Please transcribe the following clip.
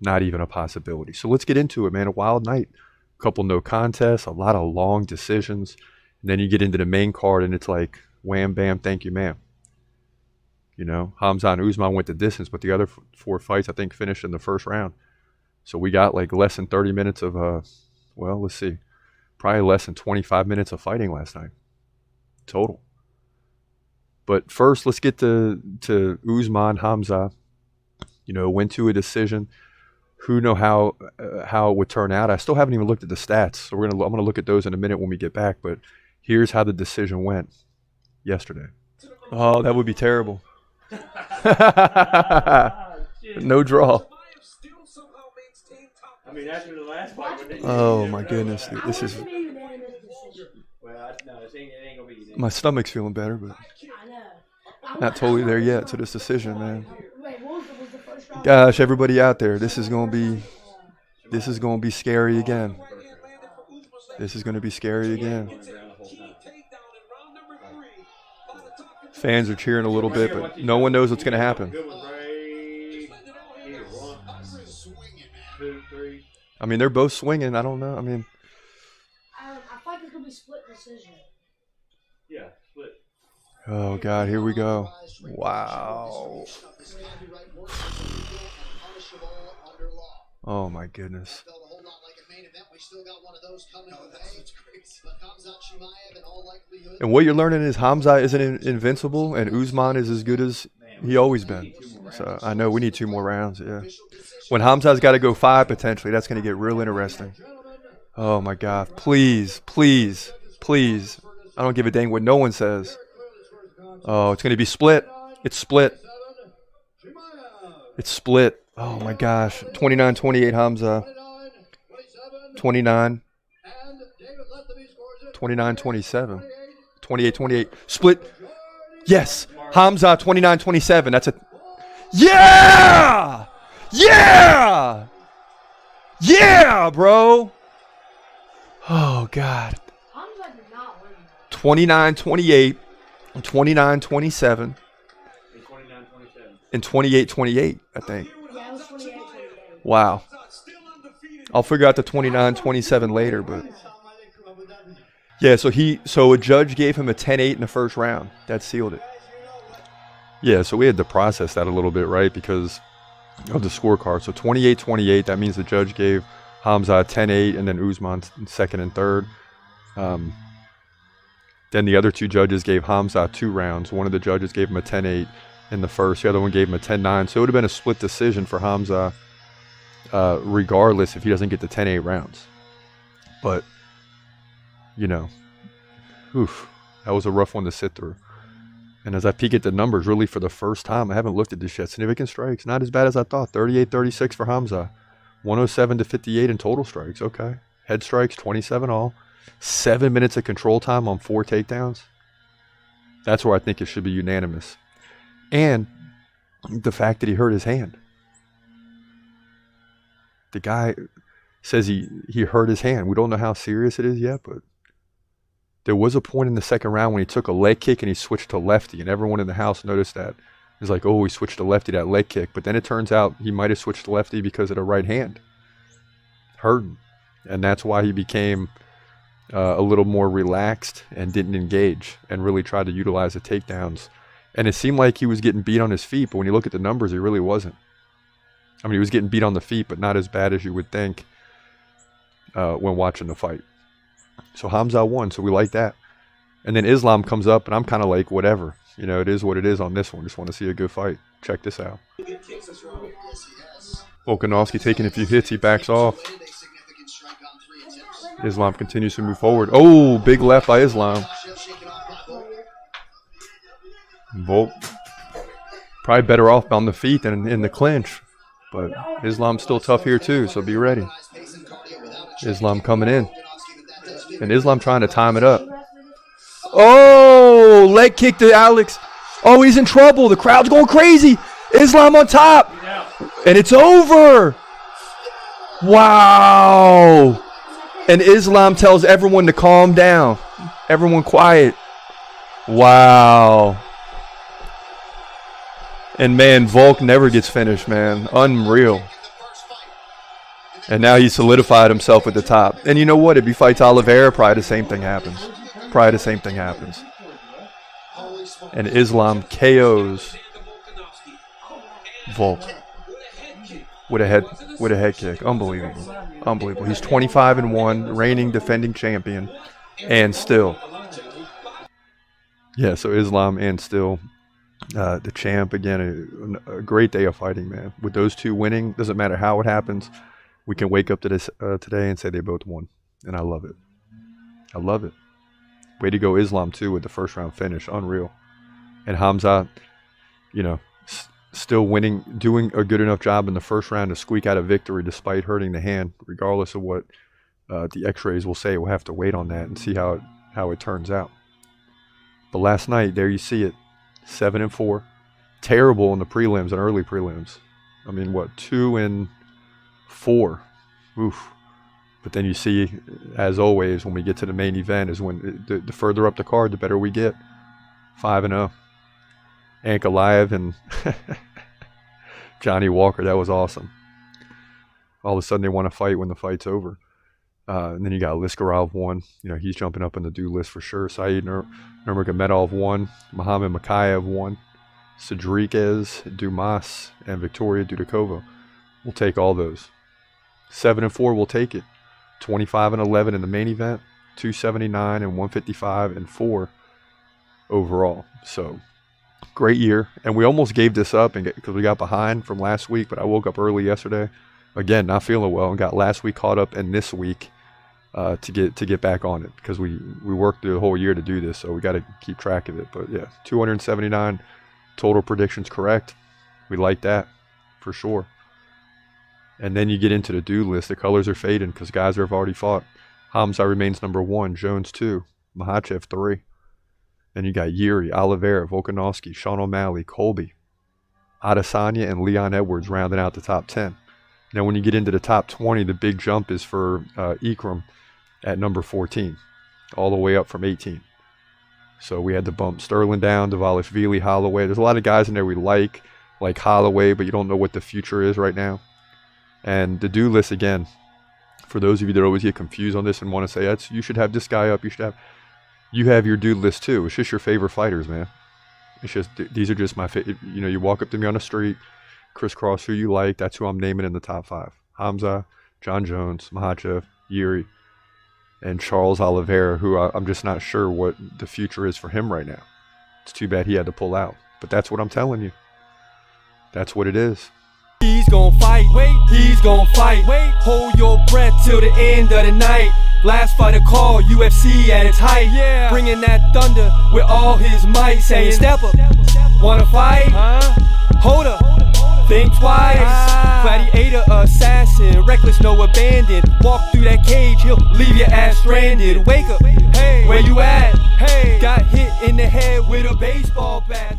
Not even a possibility. So let's get into it, man. A wild night. A couple no contests, a lot of long decisions. And then you get into the main card and it's like, wham, bam, thank you, ma'am. You know, Khamzat and Usman went the distance, but the other 4 fights, I think, finished in the first round. So we got like less than 30 minutes of, well, let's see, probably less than 25 minutes of fighting last night total. But first, let's get to Usman, Khamzat. You know, went to a decision. Who know how it would turn out? I still haven't even looked at the stats, so I'm gonna look at those in a minute when we get back. But here's how the decision went yesterday. Oh, that would be terrible. No draw. I mean, after the last fight, oh my goodness, dude, this is. Well, no, it ain't gonna be. My stomach's feeling better, but not totally there yet to this decision, man. Gosh, everybody out there, this is gonna be scary again. This is gonna be scary again. Fans are cheering a little bit, but no one knows what's gonna happen. I mean, they're both swinging. I don't know. I mean, I feel like it's gonna be split decision. Yeah, split. Oh God, here we go. Wow. Oh my goodness. And what you're learning is Khamzat isn't invincible, and Usman is as good as he always been. So I know we need 2 more rounds. Yeah. When Khamzat's got to go 5 potentially, that's going to get real interesting. Oh my God! Please, please, please! I don't give a dang what no one says. Oh, it's going to be split. It's split. It's split. Oh my gosh. 29-28 Khamzat. 29. 29-27. 28-28. Split. Yes. Khamzat 29-27. That's a. Yeah! Yeah! Yeah, bro. Oh God. 29-28. 29-27. And 28-28, I think. Wow. I'll figure out the 29-27 later, but yeah. So a judge gave him a 10-8 in the first round. That sealed it. Yeah. So we had to process that a little bit, right? Because of the scorecard. So 28-28. That means the judge gave Khamzat 10-8, and then Usman second and third. Then the other 2 judges gave Khamzat 2 rounds. One of the judges gave him a 10-8 in the first. The other one gave him a 10-9. So it would have been a split decision for Khamzat, regardless if he doesn't get the 10-8 rounds. But, you know, that was a rough one to sit through. And as I peek at the numbers, really for the first time, I haven't looked at this yet. Significant strikes, not as bad as I thought. 38-36 for Khamzat. 107-58 in total strikes. Okay. Head strikes, 27 all. 7 minutes of control time on 4 takedowns. That's where I think it should be unanimous. And the fact that he hurt his hand. The guy says he hurt his hand. We don't know how serious it is yet, but there was a point in the second round when he took a leg kick and he switched to lefty, and everyone in the house noticed that. It's like, oh, he switched to lefty, that leg kick. But then it turns out he might have switched to lefty because of the right hand. Hurting. And that's why he became a little more relaxed and didn't engage and really tried to utilize the takedowns. And it seemed like he was getting beat on his feet, but when you look at the numbers, he really wasn't. I mean, he was getting beat on the feet, but not as bad as you would think when watching the fight. So Khamzat won, so we like that. And then Islam comes up, and I'm kind of like, whatever. You know, it is what it is on this one. Just want to see a good fight. Check this out. Volkanovski taking a few hits. He backs off. Islam continues to move forward. Oh, big left by Islam. Volk probably better off on the feet than in the clinch. But Islam's still tough here too, so be ready. Islam coming in. And Islam trying to time it up. Oh, leg kick to Alex. Oh, he's in trouble. The crowd's going crazy. Islam on top. And it's over. Wow. And Islam tells everyone to calm down. Everyone quiet. Wow. And man, Volk never gets finished, man. Unreal. And now he solidified himself at the top. And you know what? If he fights Oliveira, probably the same thing happens. Probably the same thing happens. And Islam KOs Volk with a head kick. Unbelievable. Unbelievable. He's 25-1, reigning defending champion, and still. Yeah, so Islam and still the champ again. A great day of fighting, man. With those two winning, doesn't matter how it happens. We can wake up to this today and say they both won, and I love it. I love it. Way to go, Islam too, with the first round finish. Unreal. And Khamzat, you know, still winning, doing a good enough job in the first round to squeak out a victory despite hurting the hand, regardless of what the X-rays will say. We'll have to wait on that and see how it turns out. But last night, there you see it, 7-4, terrible in the prelims and early prelims. I mean, what, 2-4? Oof. But then you see, as always, when we get to the main event, is when the further up the card, the better we get. 5-0. Ankalaev and Johnny Walker, that was awesome. All of a sudden they want to fight when the fight's over. And then you got Liskarov won. You know, he's jumping up in the due list for sure. Saeed Nurmagomedov won. Islam Makhachev won. Cedriquez, Dumas, and Victoria Dudikova. We'll take all those. 7-4, we'll take it. 25-11 in the main event. 279 and 155 and 4 overall. So great year. And we almost gave this up because we got behind from last week, but I woke up early yesterday. Again, not feeling well, and got last week caught up and this week to get back on it, because we worked through the whole year to do this, so we got to keep track of it. But yeah, 279 total predictions correct. We like that for sure. And then you get into the due list. The colors are fading because guys have already fought. Khamzat remains number 1, Jones 2, Makhachev 3. Then you got Yuri, Oliveira, Volkanovski, Sean O'Malley, Colby, Adesanya, and Leon Edwards rounding out the top 10. Now, when you get into the top 20, the big jump is for Ikram at number 14, all the way up from 18. So we had to bump Sterling down, Dvalishvili, Holloway. There's a lot of guys in there we like Holloway, but you don't know what the future is right now. And the due list, again, for those of you that always get confused on this and want to say, you should have this guy up, you have your due list too. It's just your favorite fighters, man. It's just, these are just my favorite. You know, you walk up to me on the street, crisscross who you like, that's who I'm naming in the top 5. Khamzat, John Jones, Makhachev, Yuri, and Charles Oliveira, who I'm just not sure what the future is for him right now. It's too bad he had to pull out. But that's what I'm telling you. That's what it is. He's gon' fight, wait, he's gon' fight, wait, hold your breath till the end of the night. Last fighter call, UFC at its height, yeah. Bringing that thunder with all his might, saying step up, wanna fight, hold up, think twice, gladiator, assassin, reckless, no abandon, walk through that cage, he'll leave your ass stranded, wake up, hey, where you at, hey, got hit in the head with a baseball bat.